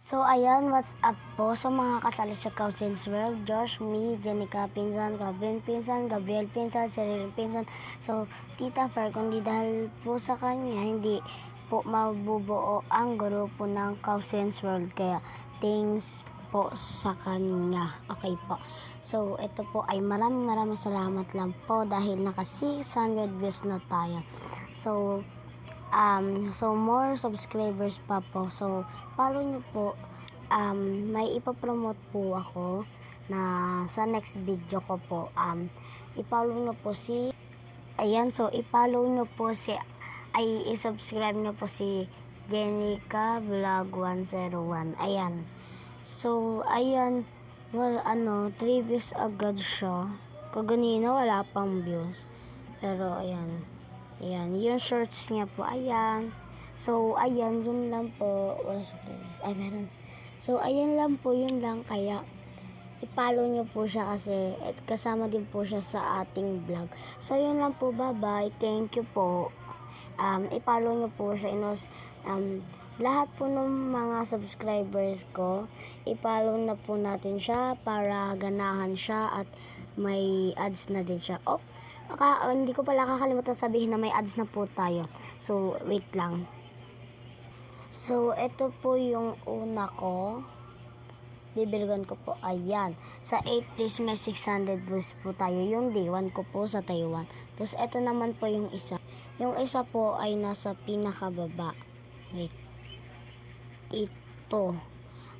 So, ayan, what's up po sa mga kasali sa Cousins World? Josh, me, Jenica Pinsan, Gavin Pinsan, Gabriel Pinsan, Cheryl Pinsan. So, Tita Fer, kundi dahil po sa kanya, hindi po mabubuo ang grupo ng Cousins World. Kaya, thanks po sa kanya. Okay po. So, ito po ay maraming salamat lang po dahil naka 600 views na tayo. So more subscribers pa po. So, follow nyo po. May ipapromote po ako na sa next video ko po. I-follow nyo po si, ayan, so i-follow nyo po si, i-subscribe nyo po si Jenica Vlog 101. Ayan. So, ayan, well, 3 views agad siya. Kaganina wala pang views. Pero, ayan. Ayan, yung shorts niya po, ayan. So, ayan, yun lang po. Wala sa playlist. Ay, meron. So, ayan lang po, yun lang. Kaya, i-follow nyo po siya kasi kasama din po siya sa ating vlog. So, yun lang po. Bye-bye. Thank you po. I-follow nyo po siya. Lahat po ng mga subscribers ko, i-follow na po natin siya para ganahan siya at may ads na din siya. Hindi ko pala kakalimutan sabihin na may ads na po tayo. So, wait lang. So, ito po yung una ko. Bibilgan ko po. Ayan. Sa 8 days may 600 views po tayo. Yung day 1 ko po sa Taiwan. Tapos, ito naman po yung isa. Yung isa po ay nasa pinakababa. Wait. Ito.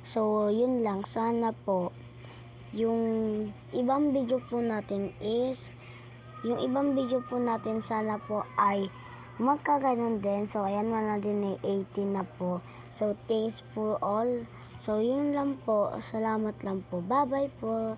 So, yun lang. Sana po yung ibang video po natin sana po ay magkaganon din. So, ayan, wala din 18 na po. So, thanks for all. So, yun lang po. Salamat lang po. Bye-bye po.